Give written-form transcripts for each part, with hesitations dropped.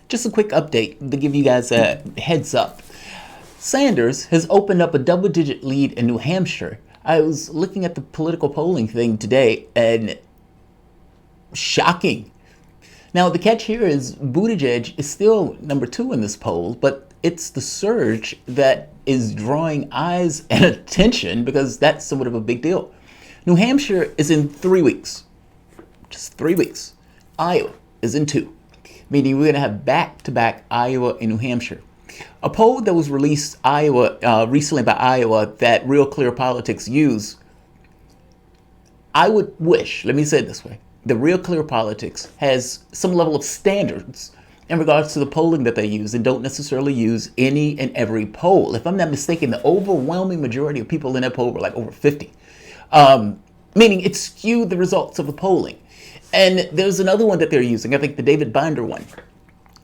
Just a quick update to give you guys a heads up. Sanders has opened up a double-digit lead in New Hampshire. I was looking at the political polling thing today, and shocking. Now, the catch here is Buttigieg is still number 2 in this poll, but it's the surge that is drawing eyes and attention because that's somewhat of a big deal. New Hampshire is in 3 weeks. Just 3 weeks. Iowa is in 2, meaning we're going to have back-to-back Iowa and New Hampshire. A poll that was released recently by Iowa that Real Clear Politics use, I would wish, let me say it this way, the Real Clear Politics has some level of standards in regards to the polling that they use and don't necessarily use any and every poll. If I'm not mistaken, the overwhelming majority of people in that poll were like over 50, meaning it skewed the results of the polling. And there's another one that they're using, I think the David Binder one.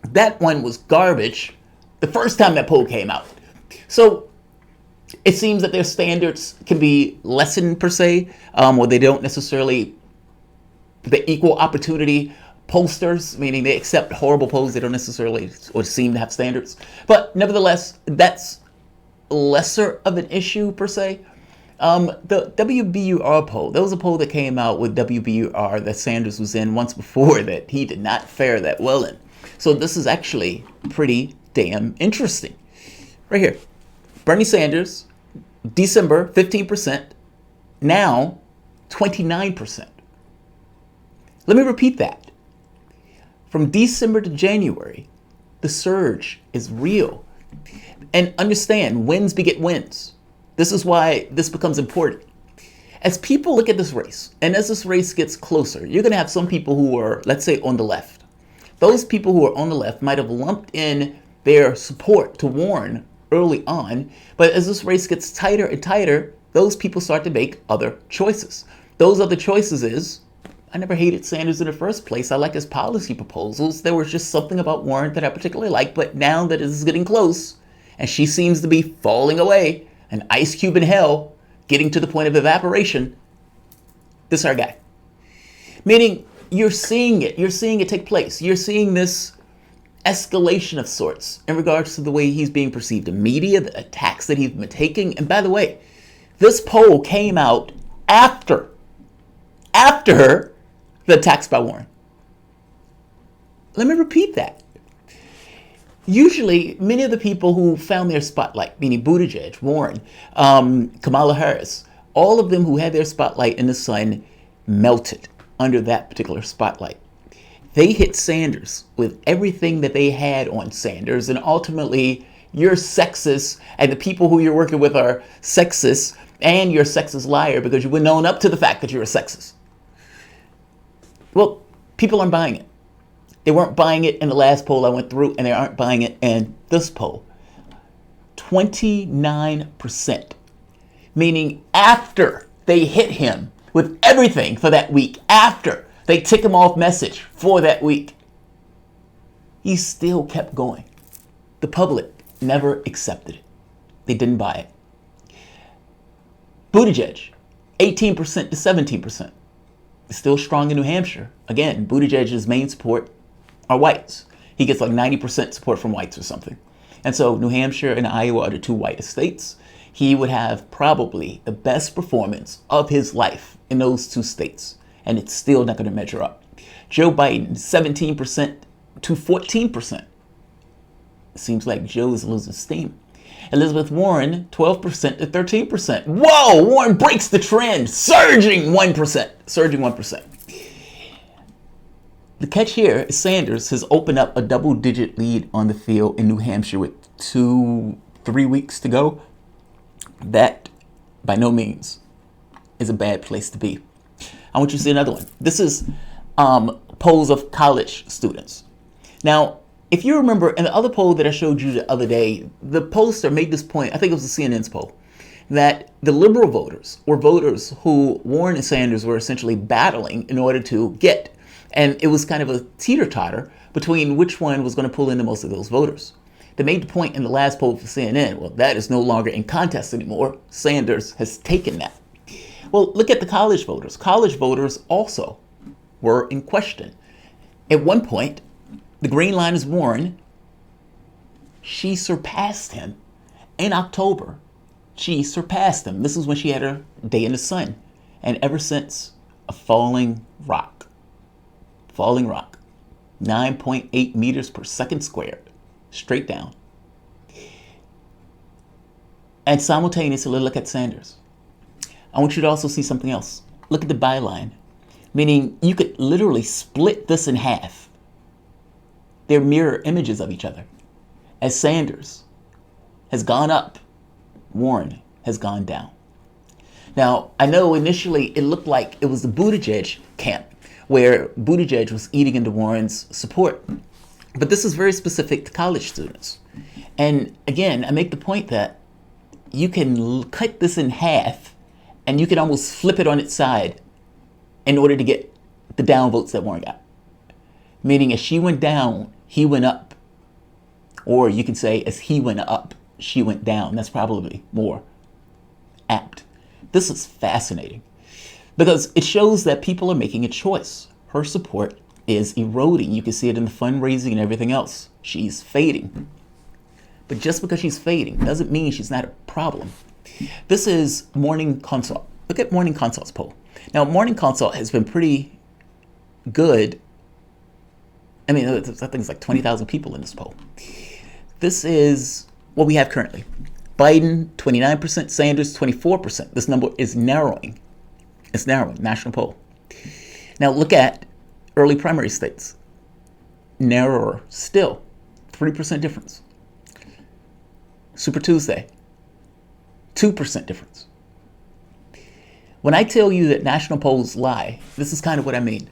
That one was garbage the first time that poll came out. So it seems that their standards can be lessened per se, or they don't necessarily, the equal opportunity pollsters, meaning they accept horrible polls, they don't necessarily or seem to have standards. But nevertheless, that's lesser of an issue per se. The WBUR poll, there was a poll that came out with WBUR that Sanders was in once before that he did not fare that well in. So this is actually pretty damn interesting. Right here, Bernie Sanders, December 15%, now 29%. Let me repeat that. From December to January, the surge is real. And understand, wins beget wins. This is why this becomes important. As people look at this race, and as this race gets closer, you're going to have some people who are, let's say, on the left. Those people who are on the left might have lumped in their support to Warren early on, but as this race gets tighter and tighter, those people start to make other choices. Those other choices is, I never hated Sanders in the first place. I like his policy proposals. There was just something about Warren that I particularly liked, but now that it is getting close, and she seems to be falling away, an ice cube in hell, getting to the point of evaporation, this is our guy. Meaning, you're seeing it take place. You're seeing this escalation of sorts in regards to the way he's being perceived in media, the attacks that he's been taking. And by the way, this poll came out after the attacks by Warren. Let me repeat that. Usually, many of the people who found their spotlight, meaning Buttigieg, Warren, Kamala Harris, all of them who had their spotlight in the sun melted under that particular spotlight. They hit Sanders with everything that they had on Sanders, and ultimately, you're sexist, and the people who you're working with are sexist, and you're a sexist liar because you wouldn't own up to the fact that you're a sexist. Well, people aren't buying it. They weren't buying it in the last poll I went through, and they aren't buying it in this poll. 29%. Meaning after they hit him with everything for that week, after they tick him off message for that week, he still kept going. The public never accepted it. They didn't buy it. Buttigieg, 18% to 17%. Still strong in New Hampshire. Again, Buttigieg's main support are whites. He gets like 90% support from whites or something. And so New Hampshire and Iowa are the 2 whitest states. He would have probably the best performance of his life in those 2 states. And it's still not going to measure up. Joe Biden, 17% to 14%. It seems like Joe is losing steam. Elizabeth Warren, 12% to 13%. Whoa, Warren breaks the trend, surging 1%. The catch here is Sanders has opened up a double-digit lead on the field in New Hampshire with 3 weeks to go. That, by no means, is a bad place to be. I want you to see another one. This is polls of college students. Now, if you remember, in the other poll that I showed you the other day, the pollster made this point, I think it was the CNN's poll, that the liberal voters were voters who Warren and Sanders were essentially battling in order to get. And it was kind of a teeter-totter between which one was going to pull in the most of those voters. They made the point in the last poll for CNN, well, that is no longer in contest anymore. Sanders has taken that. Well, look at the college voters. College voters also were in question. At one point, The green line is Warren. She surpassed him in October. She surpassed him. This is when she had her day in the sun. And ever since, a falling rock. Falling rock. 9.8 meters per second squared. Straight down. And simultaneously, look at Sanders. I want you to also see something else. Look at the byline. Meaning, you could literally split this in half. They're mirror images of each other. As Sanders has gone up, Warren has gone down. Now, I know initially it looked like it was the Buttigieg camp, where Buttigieg was eating into Warren's support. But this is very specific to college students. And again, I make the point that you can cut this in half and you can almost flip it on its side in order to get the down votes that Warren got. Meaning as she went down, he went up. Or you can say as he went up, she went down. That's probably more apt. This is fascinating because it shows that people are making a choice. Her support is eroding. You can see it in the fundraising and everything else. She's fading. But just because she's fading doesn't mean she's not a problem. This is Morning Consult. Look at Morning Consult's poll. Now, Morning Consult has been pretty good. I mean, I think it's like 20,000 people in this poll. This is what we have currently. Biden, 29%, Sanders, 24%. This number is narrowing. It's narrowing, national poll. Now look at early primary states. Narrower still, 3% difference. Super Tuesday, 2% difference. When I tell you that national polls lie, this is kind of what I mean.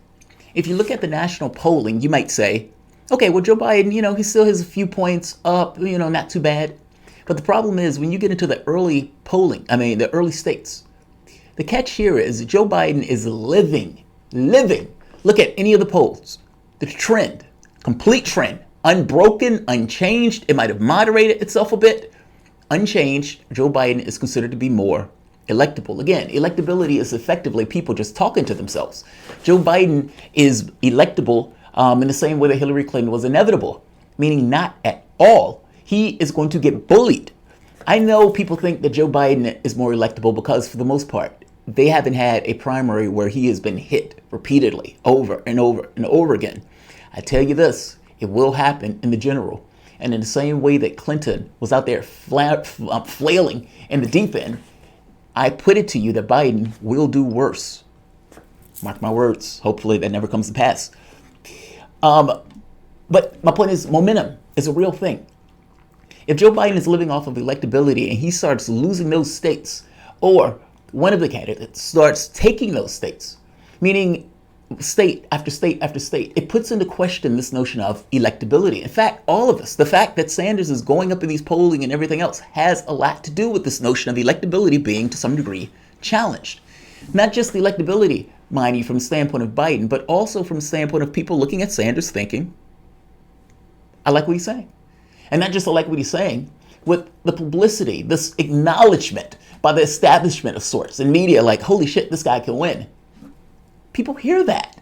If you look at the national polling, you might say, okay, well, Joe Biden, he still has a few points up, not too bad. But the problem is when you get into the early polling, the early states, the catch here is Joe Biden is living. Look at any of the polls. The trend, complete trend, unbroken, unchanged. It might have moderated itself a bit. Unchanged, Joe Biden is considered to be more electable. Again, electability is effectively people just talking to themselves. Joe Biden is electable in the same way that Hillary Clinton was inevitable, meaning not at all. He is going to get bullied. I know people think that Joe Biden is more electable because for the most part, they haven't had a primary where he has been hit repeatedly over and over and over again. I tell you this, it will happen in the general. And in the same way that Clinton was out there flailing in the deep end, I put it to you that Biden will do worse. Mark my words. Hopefully that never comes to pass. But my point is momentum is a real thing. If Joe Biden is living off of electability and he starts losing those states, or one of the candidates starts taking those states, meaning state after state after state, it puts into question this notion of electability. In fact, all of us, the fact that Sanders is going up in these polling and everything else has a lot to do with this notion of electability being to some degree challenged. Not just the electability, mind you, from the standpoint of Biden, but also from the standpoint of people looking at Sanders thinking, I like what he's saying. And not just I like what he's saying, with the publicity, this acknowledgement by the establishment of sorts and media, like, holy shit, this guy can win. People hear that.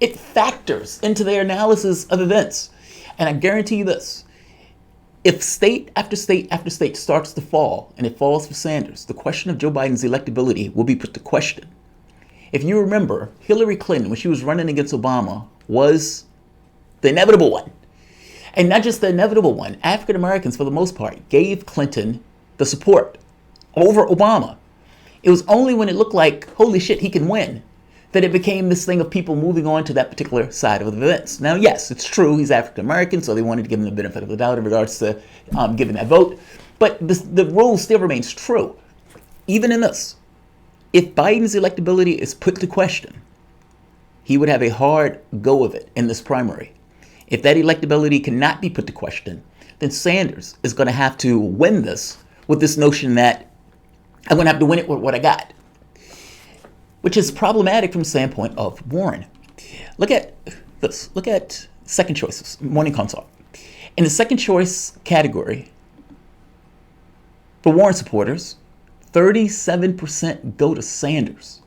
It factors into their analysis of events. And I guarantee you this, if state after state after state starts to fall, and it falls for Sanders, the question of Joe Biden's electability will be put to question. If you remember, Hillary Clinton, when she was running against Obama, was the inevitable one. And not just the inevitable one, African Americans, for the most part, gave Clinton the support over Obama. It was only when it looked like, holy shit, he can win, that it became this thing of people moving on to that particular side of the events. Now, yes, it's true, he's African American, so they wanted to give him the benefit of the doubt in regards to giving that vote. But the rule still remains true. Even in this, if Biden's electability is put to question, he would have a hard go of it in this primary. If that electability cannot be put to question, then Sanders is going to have to win this with this notion that I'm going to have to win it with what I got, which is problematic from the standpoint of Warren. Look at this. Look at second choices, Morning Consult. In the second choice category, for Warren supporters, 37% go to Sanders.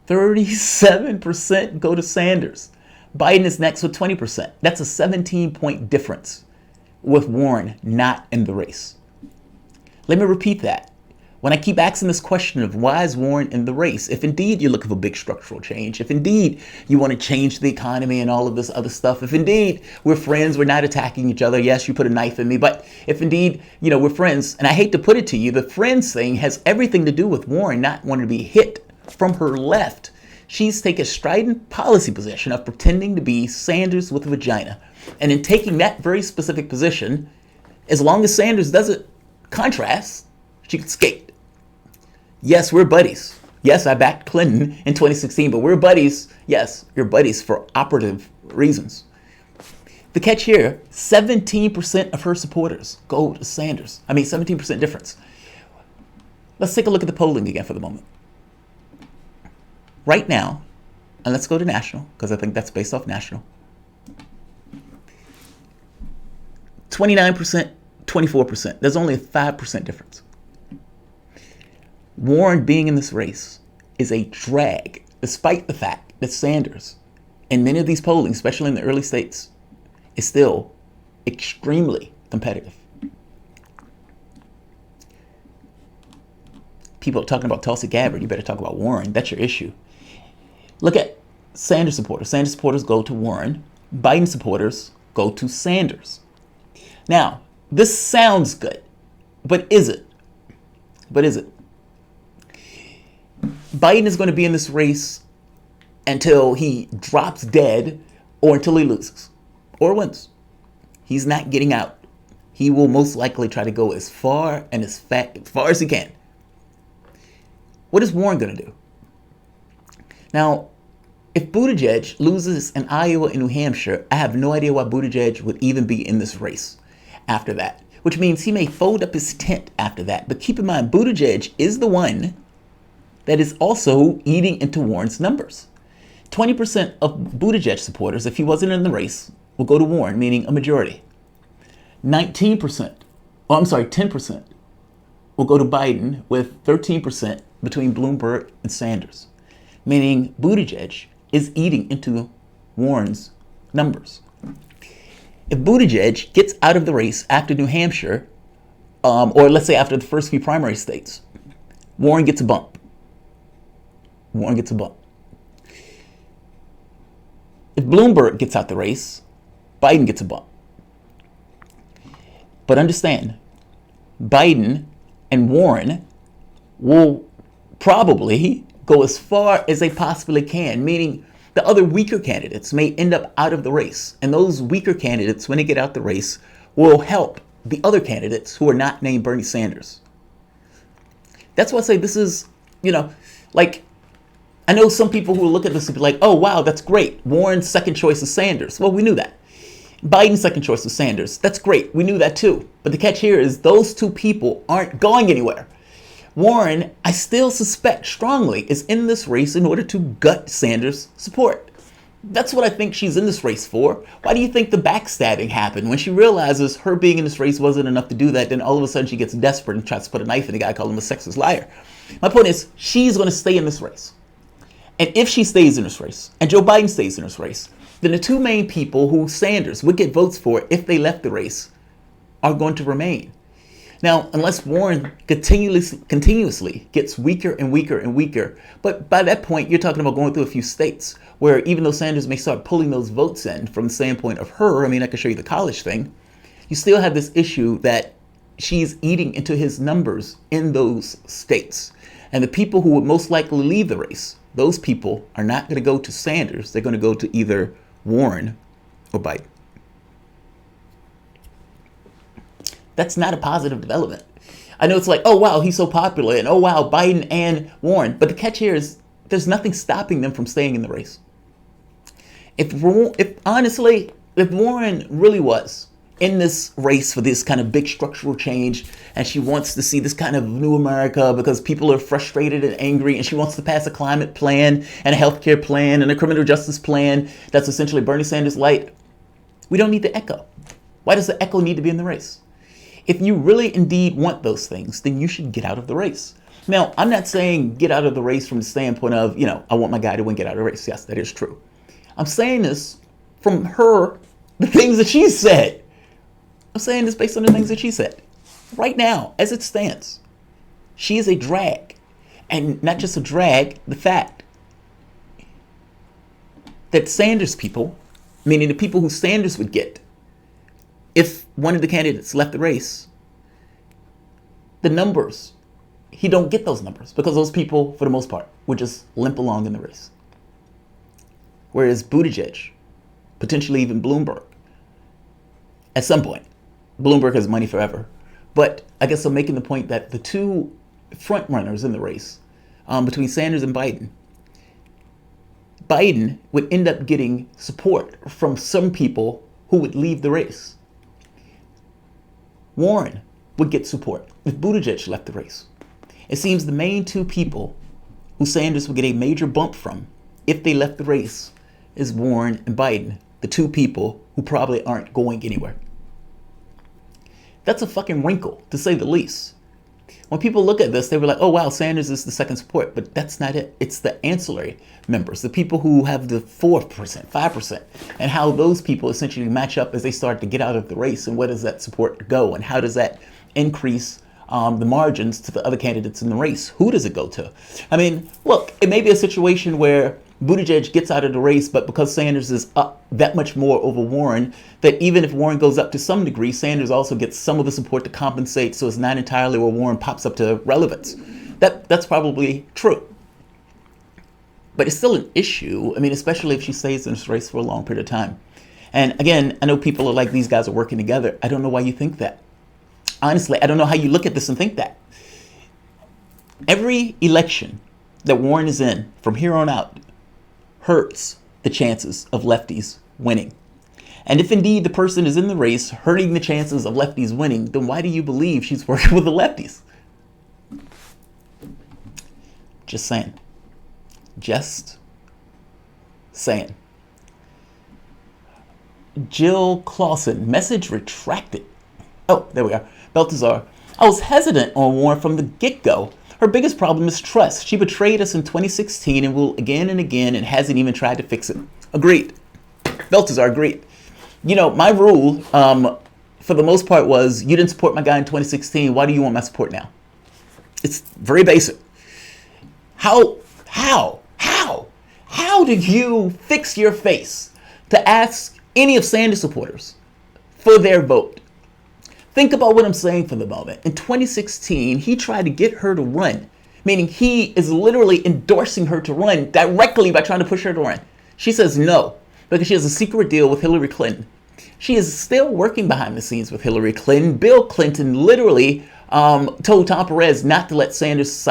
37% go to Sanders. Biden is next with 20%. That's a 17-point difference with Warren not in the race. Let me repeat that. When I keep asking this question of why is Warren in the race, if indeed you're looking for big structural change, if indeed you want to change the economy and all of this other stuff, if indeed we're friends, we're not attacking each other, yes, you put a knife in me, but if indeed, we're friends, and I hate to put it to you, the friends thing has everything to do with Warren not wanting to be hit from her left. She's taken a strident policy position of pretending to be Sanders with a vagina. And in taking that very specific position, as long as Sanders doesn't contrast, she can skate. Yes, we're buddies. Yes, I backed Clinton in 2016, but we're buddies. Yes, you're buddies for operative reasons. The catch here, 17% of her supporters go to Sanders. 17% difference. Let's take a look at the polling again for the moment. Right now, and let's go to national, because I think that's based off national. 29%, 24%. There's only a 5% difference. Warren being in this race is a drag, despite the fact that Sanders, in many of these polling, especially in the early states, is still extremely competitive. People are talking about Tulsi Gabbard. You better talk about Warren. That's your issue. Look at Sanders supporters. Sanders supporters go to Warren. Biden supporters go to Sanders. Now, this sounds good, but is it? Biden is going to be in this race until he drops dead or until he loses or wins. He's not getting out. He will most likely try to go as far and as far as he can. What is Warren going to do? Now, if Buttigieg loses in Iowa and New Hampshire, I have no idea why Buttigieg would even be in this race after that, which means he may fold up his tent after that. But keep in mind, Buttigieg is the one that is also eating into Warren's numbers. 20% of Buttigieg supporters, if he wasn't in the race, will go to Warren, meaning a majority. 10% will go to Biden, with 13% between Bloomberg and Sanders, meaning Buttigieg is eating into Warren's numbers. If Buttigieg gets out of the race after New Hampshire, or let's say after the first few primary states, Warren gets a bump. If Bloomberg gets out the race, Biden gets a bump. But understand, Biden and Warren will probably go as far as they possibly can, meaning the other weaker candidates may end up out of the race. And those weaker candidates, when they get out the race, will help the other candidates who are not named Bernie Sanders. That's why I say this is, I know some people who will look at this and be like, oh, wow, that's great. Warren's second choice is Sanders. Well, we knew that. Biden's second choice is Sanders. That's great. We knew that too. But the catch here is those two people aren't going anywhere. Warren, I still suspect strongly, is in this race in order to gut Sanders' support. That's what I think she's in this race for. Why do you think the backstabbing happened? When she realizes her being in this race wasn't enough to do that, then all of a sudden she gets desperate and tries to put a knife in the guy, calling him a sexist liar. My point is, she's going to stay in this race. And if she stays in this race, and Joe Biden stays in this race, then the two main people who Sanders would get votes for if they left the race are going to remain. Now, unless Warren continuously gets weaker and weaker and weaker, but by that point, you're talking about going through a few states where even though Sanders may start pulling those votes in from the standpoint of her, I can show you the college thing, you still have this issue that she's eating into his numbers in those states. And the people who would most likely leave the race, those people are not going to go to Sanders. They're going to go to either Warren or Biden. That's not a positive development. I know it's like, oh, wow, he's so popular, and oh, wow, Biden and Warren. But the catch here is there's nothing stopping them from staying in the race. If Warren really was in this race for this kind of big structural change, and she wants to see this kind of new America because people are frustrated and angry, and she wants to pass a climate plan and a healthcare plan and a criminal justice plan that's essentially Bernie Sanders light, we don't need the echo. Why does the echo need to be in the race? If you really indeed want those things, then you should get out of the race. Now, I'm not saying get out of the race from the standpoint of, I want my guy to win, get out of the race. Yes, that is true. I'm saying this from her, the things that she said. I'm saying this based on the things that she said. Right now, as it stands, she is a drag. And not just a drag, the fact that Sanders people, meaning the people who Sanders would get, if one of the candidates left the race, the numbers, he don't get those numbers because those people, for the most part, would just limp along in the race. Whereas Buttigieg, potentially even Bloomberg, at some point, Bloomberg has money forever. But I guess I'm making the point that the two front runners in the race, between Sanders and Biden would end up getting support from some people who would leave the race. Warren would get support if Buttigieg left the race. It seems the main two people who Sanders would get a major bump from if they left the race is Warren and Biden, the two people who probably aren't going anywhere. That's a fucking wrinkle, to say the least. When people look at this, they were like, oh, wow, Sanders is the second support. But that's not it. It's the ancillary members, the people who have the 4%, 5%, and how those people essentially match up as they start to get out of the race. And where does that support go? And how does that increase the margins to the other candidates in the race? Who does it go to? I mean, look, it may be a situation where Buttigieg gets out of the race, but because Sanders is up that much more over Warren, that even if Warren goes up to some degree, Sanders also gets some of the support to compensate, so it's not entirely where Warren pops up to relevance. That's probably true. But it's still an issue, I mean, especially if she stays in this race for a long period of time. And again, I know people are like, these guys are working together. I don't know why you think that. Honestly, I don't know how you look at this and think that. Every election that Warren is in from here on out hurts the chances of lefties winning. And if indeed the person is in the race hurting the chances of lefties winning, then why do you believe she's working with the lefties? Just saying. Just saying. Jill Clausen, message retracted. Oh, there we are. Baltazar, I was hesitant on Warren from the get-go. Her biggest problem is trust. She betrayed us in 2016 and will again and again and hasn't even tried to fix it. Agreed. Baltazar, agreed. You know, my rule, for the most part, was you didn't support my guy in 2016. Why do you want my support now? It's very basic. How did you fix your face to ask any of Sanders supporters for their vote? Think about what I'm saying for the moment. In 2016, he tried to get her to run, meaning he is literally endorsing her to run directly by trying to push her to run. She says no, because she has a secret deal with Hillary Clinton. She is still working behind the scenes with Hillary Clinton. Bill Clinton literally told Tom Perez not to let Sanders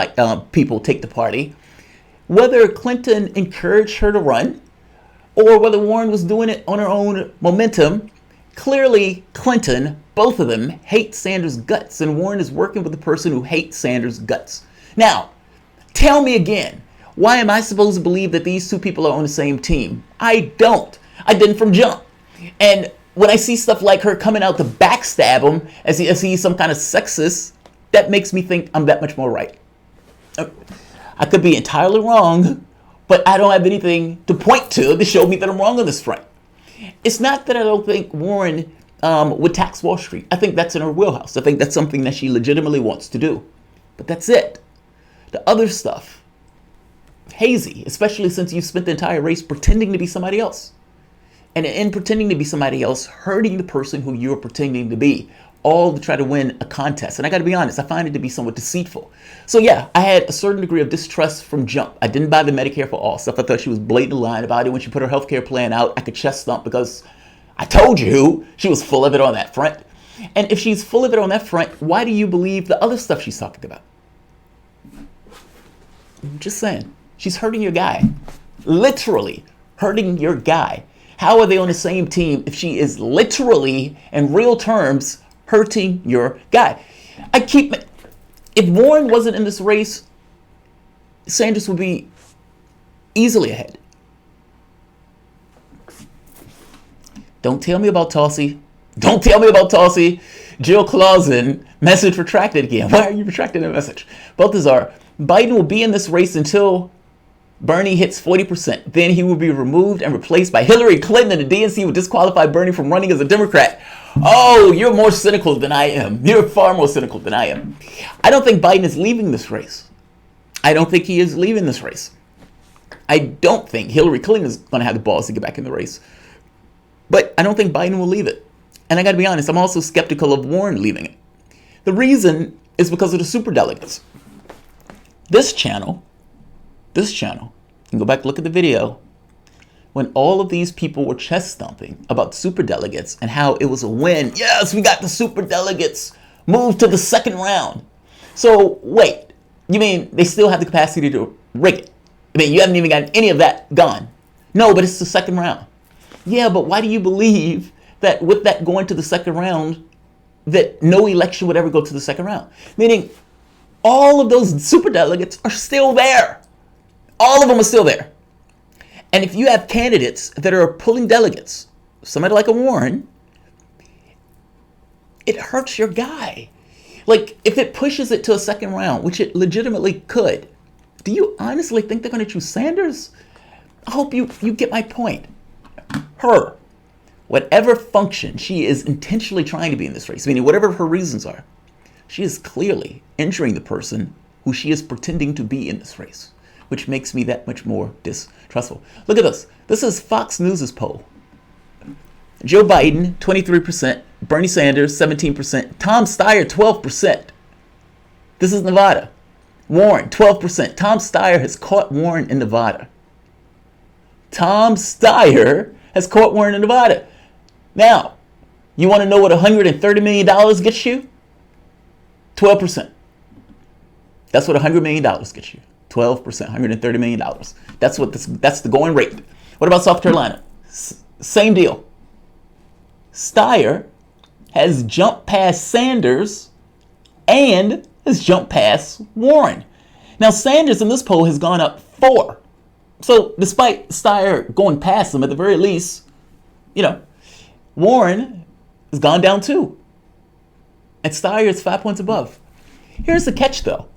people take the party. Whether Clinton encouraged her to run or whether Warren was doing it on her own momentum, clearly Clinton, both of them, hate Sanders' guts, and Warren is working with the person who hates Sanders' guts. Now, tell me again, why am I supposed to believe that these two people are on the same team? I don't. I didn't from jump. And when I see stuff like her coming out to backstab him as he's some kind of sexist, that makes me think I'm that much more right. I could be entirely wrong, but I don't have anything to point to show me that I'm wrong on this front. It's not that I don't think Warren would tax Wall Street. I think that's in her wheelhouse. I think that's something that she legitimately wants to do. But that's it. The other stuff, hazy, especially since you've spent the entire race pretending to be somebody else. And in pretending to be somebody else, hurting the person who you're pretending to be, all to try to win a contest. And I got to be honest, I find it to be somewhat deceitful. So yeah, I had a certain degree of distrust from jump. I didn't buy the Medicare for All stuff. I thought she was blatantly lying about it. When she put her healthcare plan out, I could chest thump because I told you she was full of it on that front. And if she's full of it on that front, why do you believe the other stuff she's talking about? I'm just saying, she's hurting your guy. Literally hurting your guy. How are they on the same team if she is literally, in real terms, hurting your guy? If Warren wasn't in this race, Sanders would be easily ahead. Don't tell me about Tulsi. Don't tell me about Tulsi. Jill Clausen, message retracted again. Why are you retracting the message? Baltazar, Biden will be in this race until Bernie hits 40%. Then he will be removed and replaced by Hillary Clinton, and the DNC will disqualify Bernie from running as a Democrat. Oh, you're more cynical than I am. You're far more cynical than I am. I don't think Biden is leaving this race. I don't think he is leaving this race. I don't think Hillary Clinton is going to have the balls to get back in the race. But I don't think Biden will leave it. And I got to be honest, I'm also skeptical of Warren leaving it. The reason is because of the superdelegates. This channel, you can go back and look at the video, when all of these people were chest thumping about superdelegates and how it was a win. Yes, we got the superdelegates moved to the second round. So wait, you mean they still have the capacity to rig it? I mean, you haven't even gotten any of that gone. No, but it's the second round. Yeah, but why do you believe that with that going to the second round, that no election would ever go to the second round? Meaning all of those superdelegates are still there. All of them are still there. And if you have candidates that are pulling delegates, somebody like a Warren, it hurts your guy. Like, if it pushes it to a second round, which it legitimately could, do you honestly think they're going to choose Sanders? I hope you get my point. Her, whatever function she is intentionally trying to be in this race, meaning whatever her reasons are, she is clearly injuring the person who she is pretending to be in this race, which makes me that much more distrustful. Look at this. This is Fox News' poll. Joe Biden, 23%. Bernie Sanders, 17%. Tom Steyer, 12%. This is Nevada. Warren, 12%. Tom Steyer has caught Warren in Nevada. Tom Steyer has caught Warren in Nevada. Now, you want to know what $130 million gets you? 12%. That's what $100 million gets you. 12%, $130 million. That's the going rate. What about South Carolina? Same deal. Steyer has jumped past Sanders and has jumped past Warren. Now, Sanders in this poll has gone up 4. So despite Steyer going past him, at the very least, Warren has gone down 2. And Steyer is 5 points above. Here's the catch, though.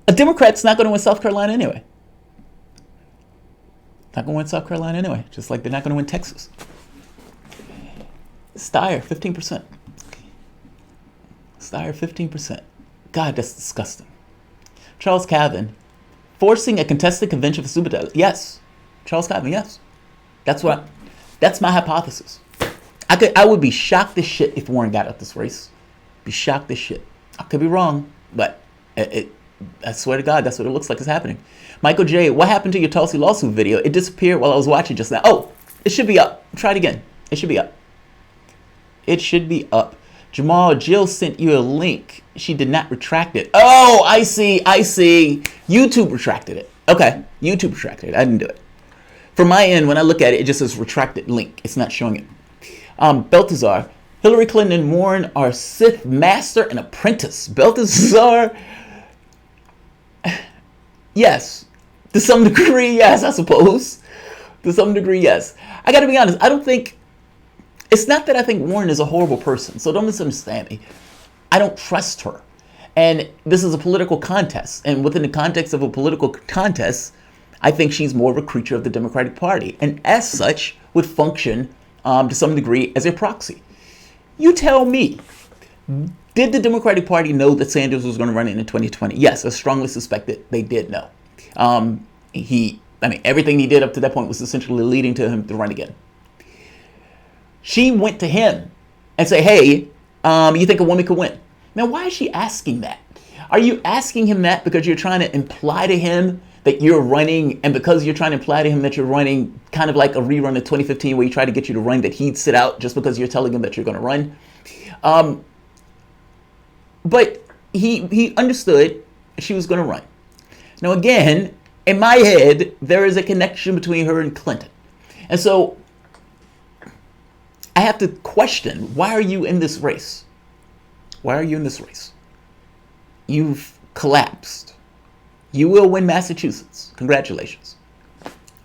A Democrat's not going to win South Carolina anyway. Not going to win South Carolina anyway, just like they're not going to win Texas. Steyer, 15%. Steyer, 15%. God, that's disgusting. Charles Cavan, forcing a contested convention for superdelegates. Yes. Charles Cavan, yes. That's my hypothesis. I would be shocked as shit if Warren got out this race. Be shocked as shit. I could be wrong, but I swear to God, that's what it looks like is happening. Michael J., what happened to your Tulsi lawsuit video? It disappeared while I was watching just now. Oh, it should be up. Try it again. It should be up. It should be up. Jamal, Jill sent you a link. She did not retract it. Oh, I see. YouTube retracted it. Okay, YouTube retracted it. I didn't do it. From my end, when I look at it, it just says retracted link. It's not showing it. Baltazar, Hillary Clinton and Warren are Sith master and apprentice. Baltazar, yes. To some degree, yes, I suppose. To some degree, yes. I got to be honest. It's not that I think Warren is a horrible person, so don't misunderstand me. I don't trust her. And this is a political contest. And within the context of a political contest, I think she's more of a creature of the Democratic Party. And as such, would function to some degree as a proxy. You tell me, did the Democratic Party know that Sanders was going to run in 2020? Yes, I strongly suspect that they did know. Everything he did up to that point was essentially leading to him to run again. She went to him and say, hey, you think a woman could win? Now, why is she asking that? Are you asking him that because you're trying to imply to him that you're running, and because you're trying to imply to him that you're running kind of like a rerun of 2015 where he tried to get you to run, that he'd sit out just because you're telling him that you're going to run? But he understood she was going to run. Now, again, in my head, there is a connection between her and Clinton. And so I have to question, why are you in this race? Why are you in this race? You've collapsed. You will win Massachusetts. Congratulations.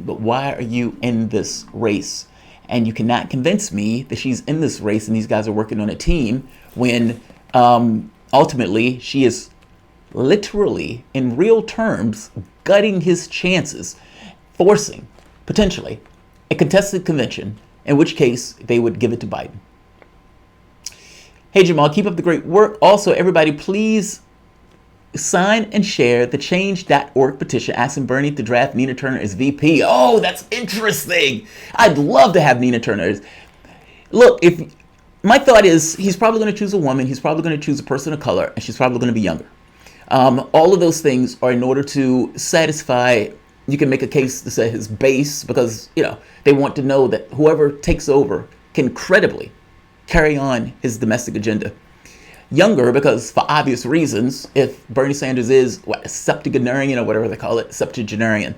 But why are you in this race? And you cannot convince me that she's in this race and these guys are working on a team when ultimately she is literally, in real terms, gutting his chances, forcing, potentially, a contested convention, in which case they would give it to Biden. Hey Jamal, keep up the great work. Also, everybody, please sign and share the change.org petition asking Bernie to draft Nina Turner as VP. Oh, that's interesting. I'd love to have Nina Turner. Look, if my thought is he's probably going to choose a woman, he's probably going to choose a person of color, and she's probably going to be younger. All of those things are in order to satisfy, you can make a case to say his base, because, you know, they want to know that whoever takes over can credibly carry on his domestic agenda. Younger, because for obvious reasons, if Bernie Sanders is septuagenarian or whatever they call it, septuagenarian.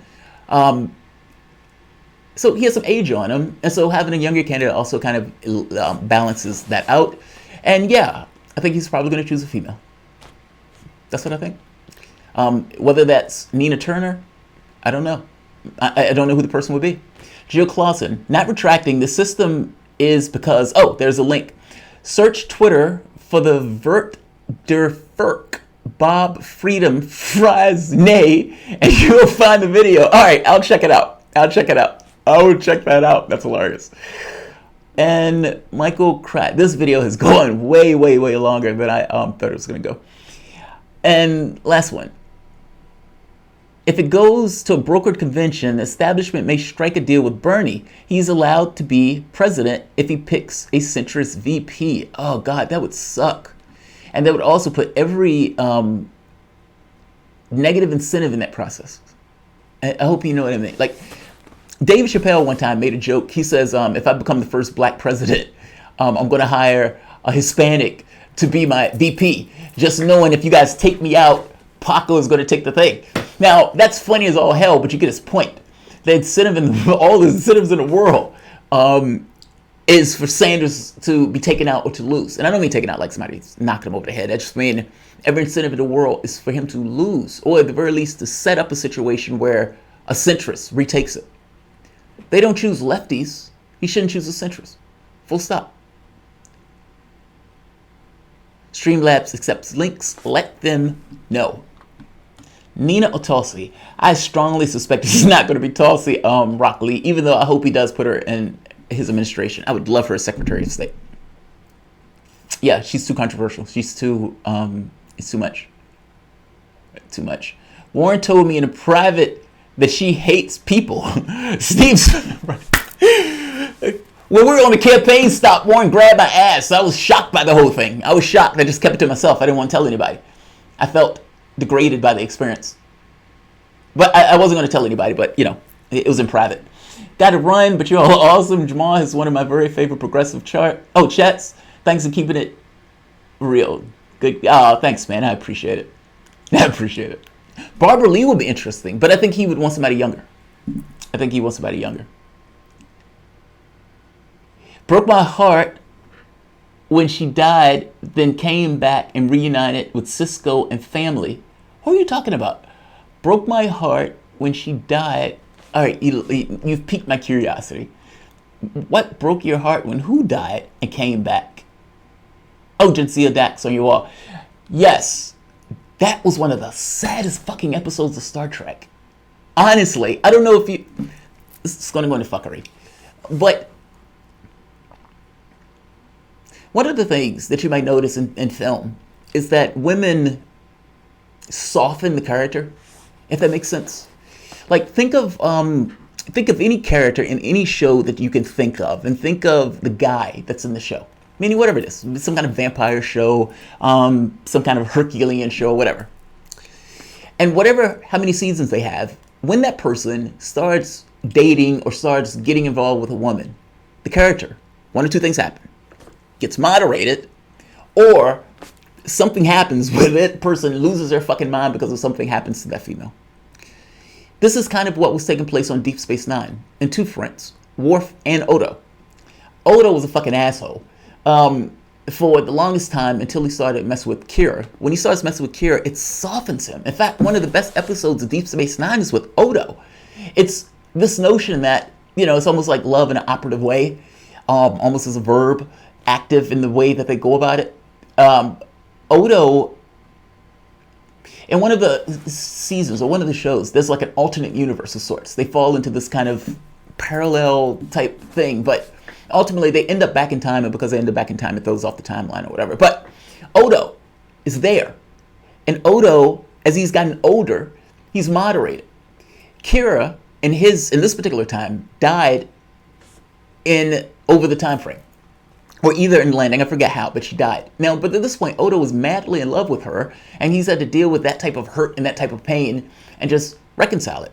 So he has some age on him, and so having a younger candidate also kind of balances that out. And yeah, I think he's probably going to choose a female. That's what I think. Whether that's Nina Turner, I don't know. I don't know who the person would be. Jill Clausen, not retracting. The system is because, oh, there's a link. Search Twitter for the Vert der Ferk Bob Freedom Fries Nay, and you'll find the video. All right, I'll check it out. I will check that out. That's hilarious. And Michael Pratt, this video has gone way, way, way longer than I thought it was going to go. And last one. If it goes to a brokered convention, the establishment may strike a deal with Bernie. He's allowed to be president if he picks a centrist VP. Oh, God, that would suck. And that would also put every negative incentive in that process. I hope you know what I mean. Like, Dave Chappelle one time made a joke. He says, if I become the first black president, I'm going to hire a Hispanic to be my VP. Just knowing if you guys take me out, Paco is going to take the thing. Now, that's funny as all hell, but you get his point. The incentive all the incentives in the world is for Sanders to be taken out or to lose. And I don't mean taken out like somebody's knocking him over the head. I just mean every incentive in the world is for him to lose, or at the very least to set up a situation where a centrist retakes it. They don't choose lefties. He shouldn't choose a centrist. Full stop. Streamlabs accepts links. Let them know. Nina or Tulsi? I strongly suspect he's not going to be Tulsi, Rock Lee, even though I hope he does put her in his administration. I would love her as Secretary of State. Yeah, she's too controversial. She's too, it's too much. Too much. Warren told me in a private that she hates people. Steve's... When we were on the campaign stop, Warren grabbed my ass. I was shocked by the whole thing. I was shocked. I just kept it to myself. I didn't want to tell anybody. I felt degraded by the experience. But I wasn't going to tell anybody, but, you know, it was in private. Got to run, but you're all awesome. Jamal is one of my very favorite progressive chats. Thanks for keeping it real. Good. Oh, thanks, man. I appreciate it. I appreciate it. Barbara Lee will be interesting, but I think he would want somebody younger. Broke my heart when she died, then came back and reunited with Cisco and family. Who are you talking about? Broke my heart when she died. All right, you've piqued my curiosity. What broke your heart when who died and came back? Oh, Jadzia Dax on your wall. Yes, that was one of the saddest fucking episodes of Star Trek. Honestly, I don't know if you... It's going to go into fuckery. But one of the things that you might notice in film is that women soften the character, if that makes sense. Like, think of any character in any show that you can think of, and think of the guy that's in the show. Meaning whatever it is, some kind of vampire show, some kind of Herculean show, whatever. And how many seasons they have, when that person starts dating or starts getting involved with a woman, the character, one or two things happen. Gets moderated, or something happens where that person loses their fucking mind because of something happens to that female. This is kind of what was taking place on Deep Space Nine in two fronts, Worf and Odo. Odo was a fucking asshole for the longest time until he started messing with Kira. When he starts messing with Kira, it softens him. In fact, one of the best episodes of Deep Space Nine is with Odo. It's this notion that, you know, it's almost like love in an operative way, almost as a verb, active in the way that they go about it. Odo, In one of the seasons or one of the shows, there's like an alternate universe of sorts. They fall into this kind of parallel type thing, but ultimately they end up back in time, and because they end up back in time, it throws off the timeline or whatever. But Odo is there, and Odo, as he's gotten older, he's moderated. Kira, in this particular time, died in over the time frame, or either in landing, I forget how, but she died. Now, but at this point, Odo was madly in love with her, and he's had to deal with that type of hurt and that type of pain and just reconcile it.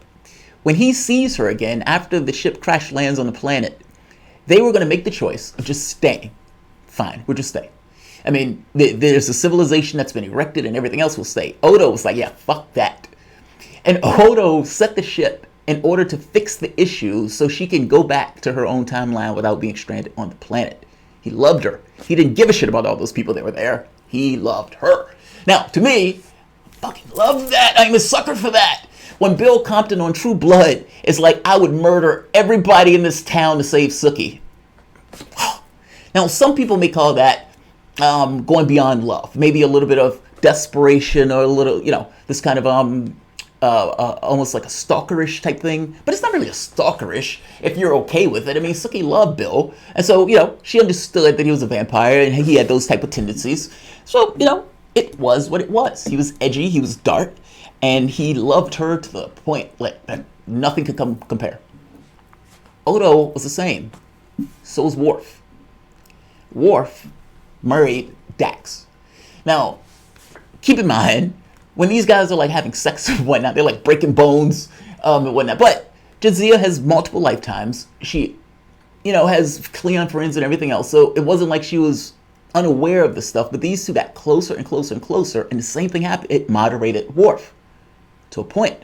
When he sees her again, after the ship crash lands on the planet, they were going to make the choice of just staying. Fine, we'll just stay. I mean, there's a civilization that's been erected and everything else will stay. Odo was like, yeah, fuck that. And Odo set the ship in order to fix the issue so she can go back to her own timeline without being stranded on the planet. He loved her. He didn't give a shit about all those people that were there. He loved her. Now, to me, I fucking love that. I'm a sucker for that. When Bill Compton on True Blood is like, I would murder everybody in this town to save Sookie. Now, some people may call that going beyond love. Maybe a little bit of desperation or a little, this kind of almost like a stalkerish type thing. But it's not really a stalkerish if you're okay with it. I mean, Sookie loved Bill. And so, she understood that he was a vampire and he had those type of tendencies. So, it was what it was. He was edgy, he was dark, and he loved her to the point that nothing could compare. Odo was the same. So was Worf. Worf married Dax. Now, keep in mind, when these guys are like having sex and whatnot, they're like breaking bones and whatnot. But Jadzia has multiple lifetimes. She, has Klingon friends and everything else. So it wasn't like she was unaware of this stuff. But these two got closer and closer and closer. And the same thing happened. It moderated Worf to a point.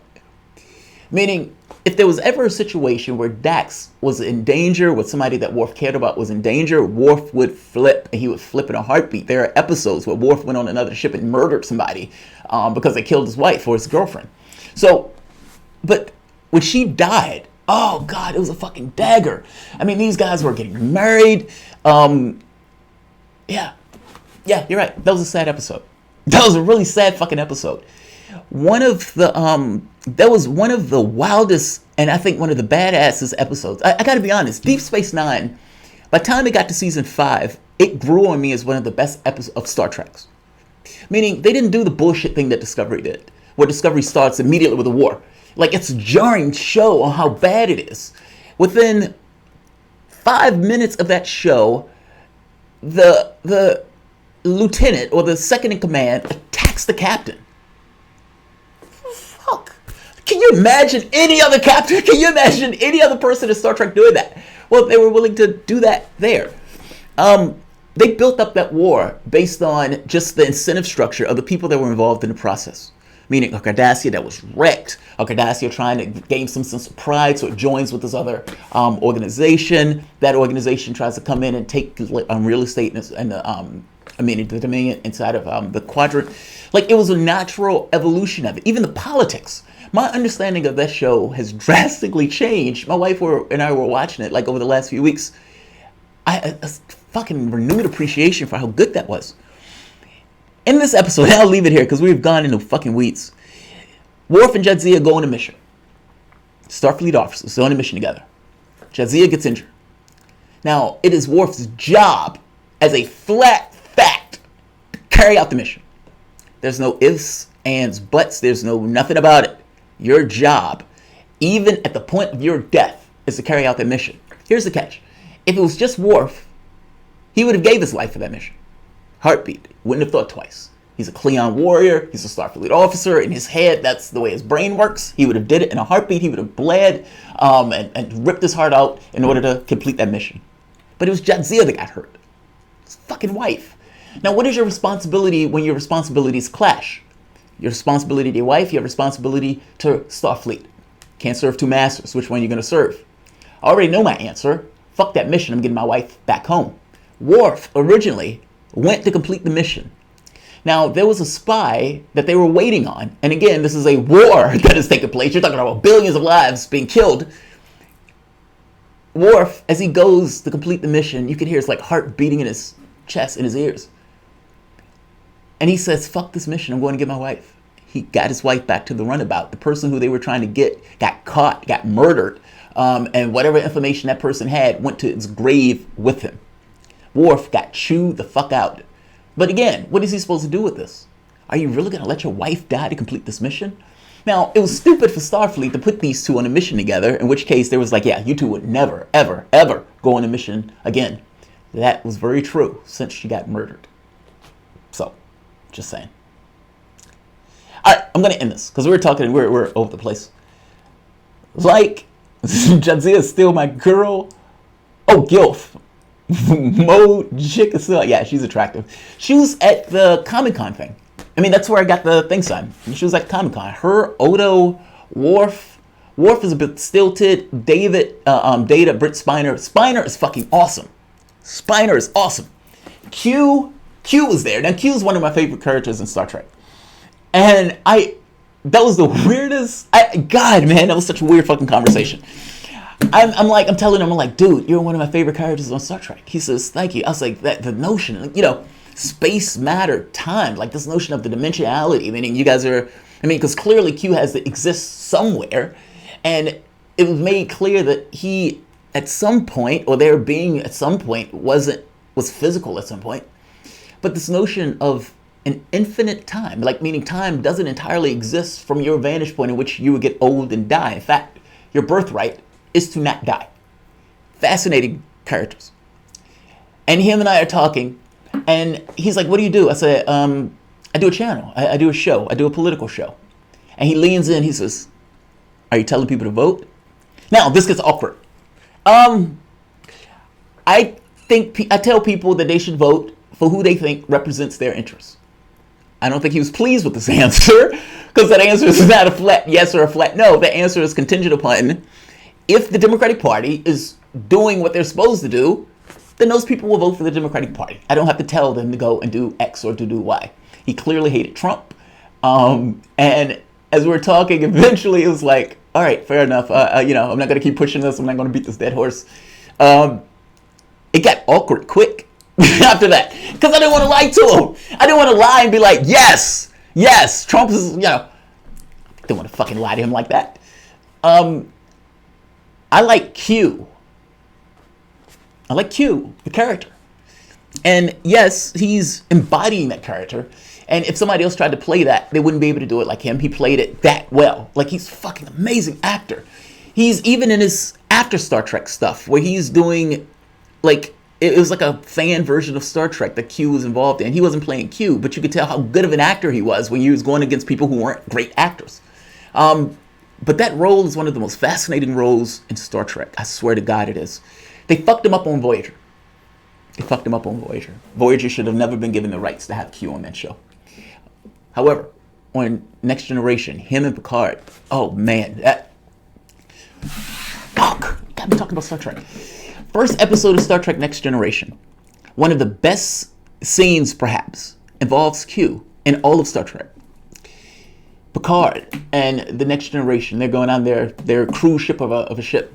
Meaning, if there was ever a situation where Dax was in danger, where somebody that Worf cared about was in danger, Worf would flip, and he would flip in a heartbeat. There are episodes where Worf went on another ship and murdered somebody because they killed his wife or his girlfriend. So, but when she died, oh God, it was a fucking dagger. I mean, these guys were getting married. Yeah, you're right. That was a sad episode. That was a really sad fucking episode. That was one of the wildest and I think one of the badassest episodes. I gotta be honest, Deep Space Nine, by the time it got to season 5, it grew on me as one of the best episodes of Star Trek's. Meaning, they didn't do the bullshit thing that Discovery did, where Discovery starts immediately with a war. Like, it's a jarring show on how bad it is. Within 5 minutes of that show, the lieutenant or the second in command attacks the captain. Fuck. Can you imagine any other captain? Can you imagine any other person in Star Trek doing that? Well, they were willing to do that there. They built up that war based on just the incentive structure of the people that were involved in the process. Meaning a Cardassia that was wrecked, a Cardassia trying to gain some sense of pride, so it joins with this other organization. That organization tries to come in and take real estate and the dominion inside of the quadrant. Like, it was a natural evolution of it. Even the politics. My understanding of that show has drastically changed. My wife and I were watching it like over the last few weeks. I fucking renewed appreciation for how good that was. In this episode, I'll leave it here because we've gone into fucking weeds. Worf and Jadzia go on a mission. Starfleet officers go on a mission together. Jadzia gets injured. Now, it is Worf's job as a flat fact to carry out the mission. There's no ifs, ands, buts. There's no nothing about it. Your job, even at the point of your death, is to carry out that mission. Here's the catch. If it was just Worf, he would have gave his life for that mission. Heartbeat. Wouldn't have thought twice. He's a Klingon warrior. He's a Starfleet officer. In his head, that's the way his brain works. He would have did it in a heartbeat. He would have bled and ripped his heart out in order to complete that mission. But it was Jadzia that got hurt. His fucking wife. Now, what is your responsibility when your responsibilities clash? Your responsibility to your wife, your responsibility to Starfleet. Can't serve two masters. Which one are you going to serve? I already know my answer. Fuck that mission. I'm getting my wife back home. Worf originally went to complete the mission. Now, there was a spy that they were waiting on. And again, this is a war that has taken place. You're talking about billions of lives being killed. Worf, as he goes to complete the mission, you can hear his like heart beating in his chest, in his ears. And he says, fuck this mission. I'm going to get my wife. He got his wife back to the runabout. The person who they were trying to get got caught, got murdered, and whatever information that person had went to its grave with him. Worf got chewed the fuck out. But again, what is he supposed to do with this? Are you really going to let your wife die to complete this mission? Now, it was stupid for Starfleet to put these two on a mission together, in which case they was like, yeah, you two would never, ever, ever go on a mission again. That was very true since she got murdered. So, just saying. All right, I'm going to end this because we're talking, we're over the place. Like, Jadzia's still my girl. Oh, Gilf. Mo Chickasaw. Yeah, she's attractive. She was at the Comic-Con thing. I mean, that's where I got the thing signed. She was at Comic-Con. Her, Odo, Worf. Worf is a bit stilted. Data, Britt Spiner. Spiner is fucking awesome. Spiner is awesome. Q was there. Now, Q is one of my favorite characters in Star Trek. And that was the weirdest, God, man, that was such a weird fucking conversation. I'm telling him, I'm like, dude, you're one of my favorite characters on Star Trek. He says, thank you. I was like, the notion, space, matter, time, like this notion of the dimensionality, meaning you guys are, because clearly Q has to exist somewhere. And it was made clear that he, at some point, or their being at some point, was physical at some point. But this notion of an infinite time, like meaning time doesn't entirely exist from your vantage point in which you would get old and die. In fact, your birthright is to not die. Fascinating characters. And him and I are talking, and he's like, what do you do? I said, I do a channel. I do a show. I do a political show. And he leans in, he says, are you telling people to vote? Now, this gets awkward. I tell people that they should vote for who they think represents their interests. I don't think he was pleased with this answer, because that answer is not a flat yes or a flat no. The answer is contingent upon if the Democratic Party is doing what they're supposed to do, then those people will vote for the Democratic Party. I don't have to tell them to go and do X or to do Y. He clearly hated Trump. And as we were talking, eventually it was like, all right, fair enough. I'm not going to keep pushing this. I'm not going to beat this dead horse. It got awkward quick after that, because I didn't want to lie to him. I didn't want to lie and be like, yes, Trump is, I didn't want to fucking lie to him like that. I like Q. The character. And yes, he's embodying that character. And if somebody else tried to play that, they wouldn't be able to do it like him. He played it that well. Like, he's a fucking amazing actor. He's even in his after Star Trek stuff, where he's doing, like, it was like a fan version of Star Trek that Q was involved in. He wasn't playing Q, but you could tell how good of an actor he was when he was going against people who weren't great actors. But that role is one of the most fascinating roles in Star Trek. I swear to God it is. They fucked him up on Voyager. Voyager should have never been given the rights to have Q on that show. However, on Next Generation, him and Picard, oh man, fuck, got me talking about Star Trek. First episode of Star Trek Next Generation. One of the best scenes, perhaps, involves Q in all of Star Trek. Picard and the Next Generation, they're going on their cruise ship of a ship.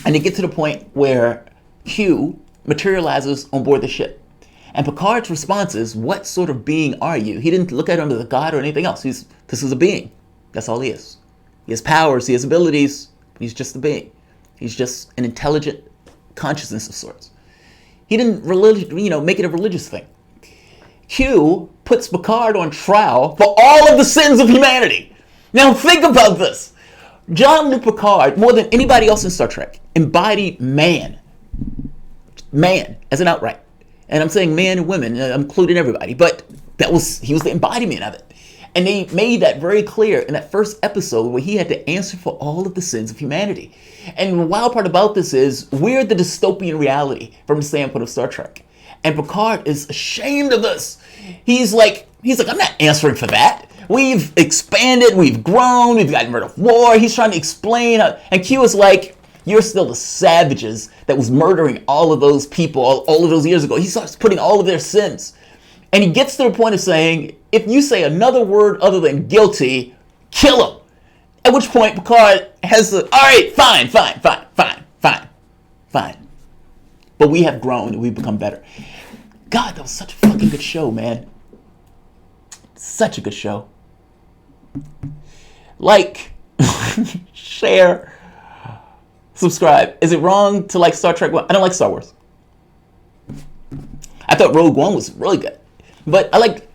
And they get to the point where Q materializes on board the ship. And Picard's response is, what sort of being are you? He didn't look at him as a god or anything else. This is a being. That's all he is. He has powers, he has abilities, but he's just a being. He's just an intelligent consciousness of sorts. He didn't make it a religious thing. Q puts Picard on trial for all of the sins of humanity. Now think about this. Jean-Luc Picard, more than anybody else in Star Trek, embodied man as an outright. And I'm saying man and women, I'm including everybody, but he was the embodiment of it. And they made that very clear in that first episode where he had to answer for all of the sins of humanity. And the wild part about this is we're the dystopian reality from the standpoint of Star Trek. And Picard is ashamed of this. He's like, I'm not answering for that. We've expanded, we've grown, we've gotten rid of war. He's trying to explain. And Q is like, you're still the savages that was murdering all of those people all of those years ago. He starts putting all of their sins. And he gets to the point of saying, if you say another word other than guilty, kill him. At which point Picard has the, all right, fine. But we have grown and we've become better. God, that was such a fucking good show, man. Such a good show. Like, share, subscribe. Is it wrong to like Star Trek? I don't like Star Wars. I thought Rogue One was really good. But I like,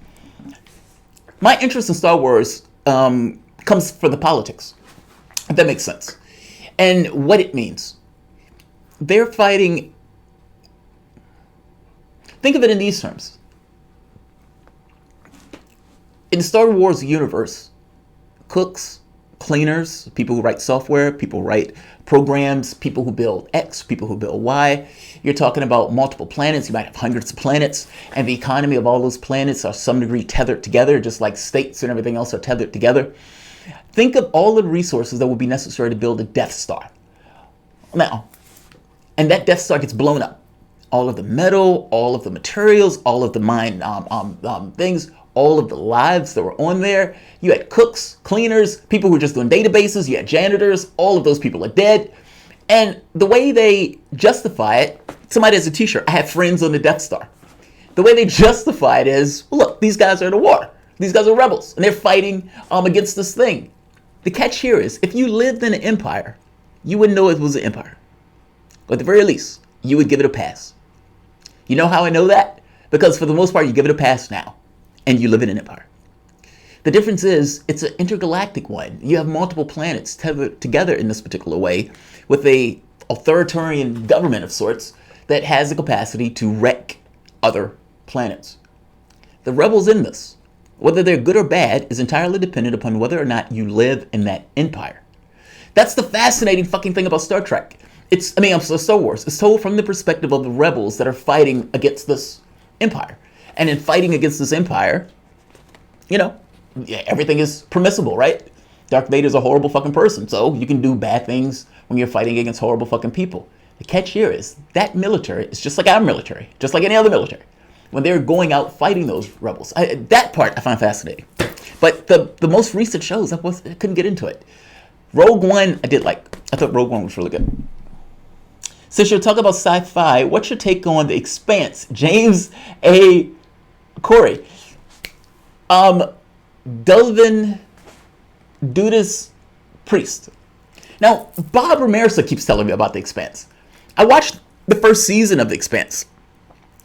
my interest in Star Wars comes for the politics, if that makes sense. And what it means. They're fighting, think of it in these terms. In the Star Wars universe, cooks, cleaners, people who write software, people who write programs, people who build X, people who build Y. You're talking about multiple planets. You might have hundreds of planets, and the economy of all those planets are some degree tethered together, just like states and everything else are tethered together. Think of all the resources that would be necessary to build a Death Star. Now, and that Death Star gets blown up. All of the metal, all of the materials, all of the mine things, all of the lives that were on there. You had cooks, cleaners, people who were just doing databases. You had janitors. All of those people are dead. And the way they justify it, somebody has a t-shirt, I have friends on the Death Star. The way they justify it is, well, look, these guys are in a war. These guys are rebels, and they're fighting against this thing. The catch here is, if you lived in an empire, you wouldn't know it was an empire. Or at the very least, you would give it a pass. You know how I know that? Because for the most part, you give it a pass now, and you live in an empire. The difference is, it's an intergalactic one. You have multiple planets tethered together in this particular way with a authoritarian government of sorts that has the capacity to wreck other planets. The rebels in this, whether they're good or bad, is entirely dependent upon whether or not you live in that empire. That's the fascinating fucking thing about Star Trek. Star Wars. It's told from the perspective of the rebels that are fighting against this empire. And in fighting against this empire, everything is permissible, right? Darth Vader's a horrible fucking person, so you can do bad things when you're fighting against horrible fucking people. The catch here is that military is just like our military, just like any other military. When they're going out fighting those rebels, that part I find fascinating. But the most recent shows, I couldn't get into it. Rogue One, I thought Rogue One was really good. Since you're talking about sci-fi, what's your take on The Expanse? James A. Corey. Delvin Dudas Priest. Now, Bob Ramirez keeps telling me about The Expanse. I watched the first season of The Expanse.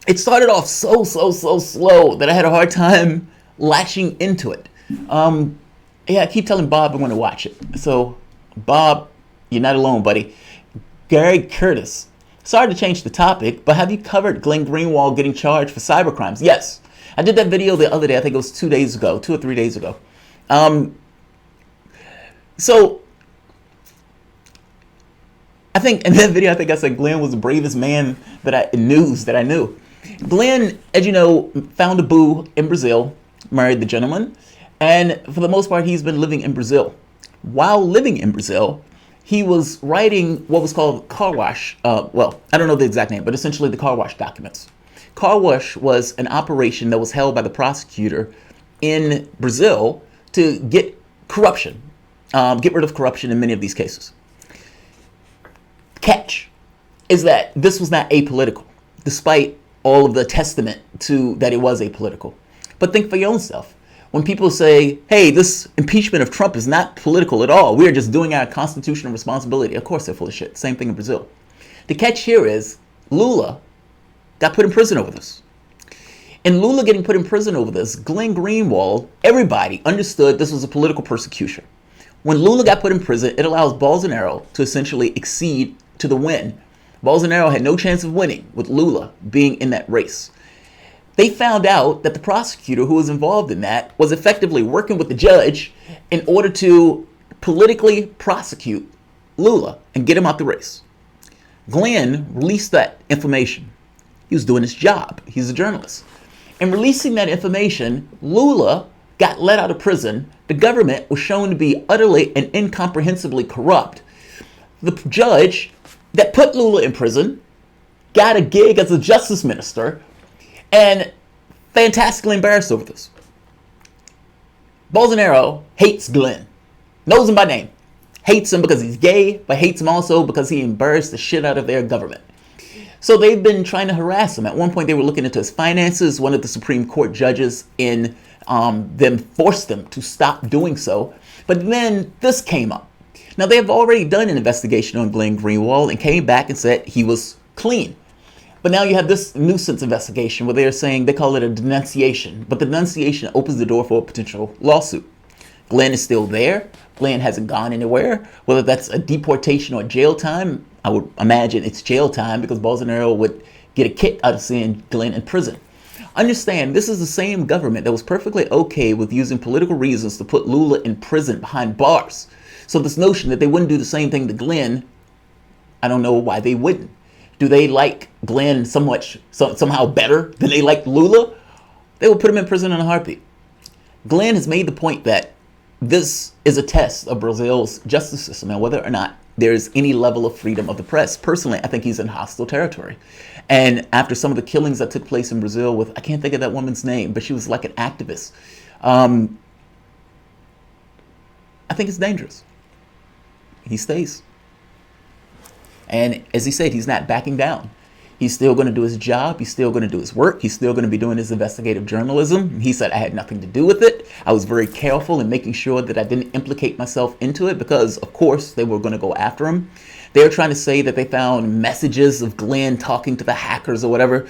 It started off so slow that I had a hard time latching into it. I keep telling Bob I'm going to watch it. So, Bob, you're not alone, buddy. Gary Curtis. Sorry to change the topic, but have you covered Glenn Greenwald getting charged for cybercrimes? Yes. I did that video the other day. I think it was 2 or 3 days ago. So, I think in that video, I said Glenn was the bravest man that I knew. Glenn, as you know, found a boo in Brazil, married the gentleman, and for the most part, he's been living in Brazil. While living in Brazil, he was writing what was called car wash. I don't know the exact name, but essentially the car wash documents. Car wash was an operation that was held by the prosecutor in Brazil to get corruption, get rid of corruption in many of these cases. Catch is that this was not apolitical, despite all of the testament to that it was apolitical. But think for your own self. When people say, hey, this impeachment of Trump is not political at all, we are just doing our constitutional responsibility. Of course they're full of shit. Same thing in Brazil. The catch here is Lula got put in prison over this. And Lula getting put in prison over this, Glenn Greenwald, everybody understood this was a political persecution. When Lula got put in prison, it allows Bolsonaro to essentially accede to the win. Bolsonaro had no chance of winning with Lula being in that race. They found out that the prosecutor who was involved in that was effectively working with the judge in order to politically prosecute Lula and get him out the race. Glenn released that information. He was doing his job. He's a journalist. In releasing that information, Lula got let out of prison. The government was shown to be utterly and incomprehensibly corrupt. The judge that put Lula in prison got a gig as a justice minister and fantastically embarrassed over this. Bolsonaro hates Glenn. Knows him by name. Hates him because he's gay, but hates him also because he embarrassed the shit out of their government. So they've been trying to harass him. At one point, they were looking into his finances. One of the Supreme Court judges in them forced them to stop doing so. But then this came up. Now, they have already done an investigation on Glenn Greenwald and came back and said he was clean. But now you have this nuisance investigation where they're saying, they call it a denunciation. But the denunciation opens the door for a potential lawsuit. Glenn is still there. Glenn hasn't gone anywhere. Whether that's a deportation or jail time, I would imagine it's jail time because Bolsonaro would get a kick out of seeing Glenn in prison. Understand, this is the same government that was perfectly okay with using political reasons to put Lula in prison behind bars. So this notion that they wouldn't do the same thing to Glenn, I don't know why they wouldn't. Do they like Glenn somehow better than they like Lula? They will put him in prison in a heartbeat. Glenn has made the point that this is a test of Brazil's justice system and whether or not there's any level of freedom of the press. Personally, I think he's in hostile territory. And after some of the killings that took place in Brazil with, I can't think of that woman's name, but she was like an activist. I think it's dangerous. He stays. And as he said, he's not backing down. He's still going to do his job. He's still going to do his work. He's still going to be doing his investigative journalism. He said, I had nothing to do with it. I was very careful in making sure that I didn't implicate myself into it because, of course, they were going to go after him. They were trying to say that they found messages of Glenn talking to the hackers or whatever.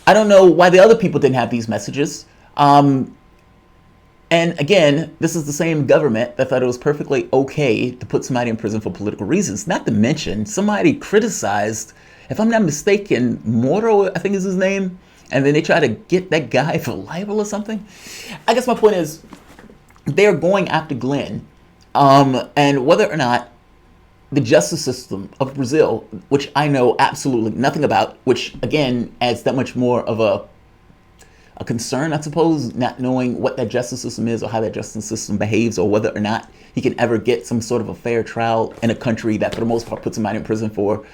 I don't know why the other people didn't have these messages. And again, this is the same government that thought it was perfectly okay to put somebody in prison for political reasons. Not to mention, somebody criticized, if I'm not mistaken, Moro, I think is his name, and then they try to get that guy for libel or something. I guess my point is, they're going after Glenn, and whether or not the justice system of Brazil, which I know absolutely nothing about, which again adds that much more of a concern, I suppose, not knowing what that justice system is or how that justice system behaves or whether or not he can ever get some sort of a fair trial in a country that for the most part puts somebody in prison for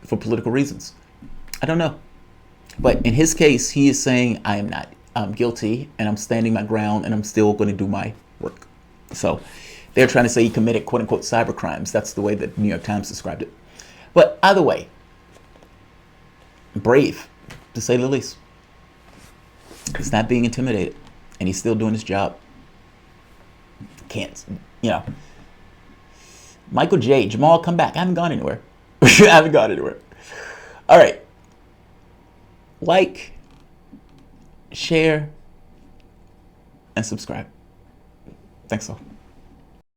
political reasons. I don't know. But in his case, he is saying, I am not guilty and I'm standing my ground and I'm still going to do my work. So they're trying to say he committed quote unquote cyber crimes. That's the way that the New York Times described it. But either way, brave to say the least. He's not being intimidated, and he's still doing his job. Can't, Michael J. Jamal, come back. I haven't gone anywhere. I haven't gone anywhere. All right. Like, share, and subscribe. Thanks all.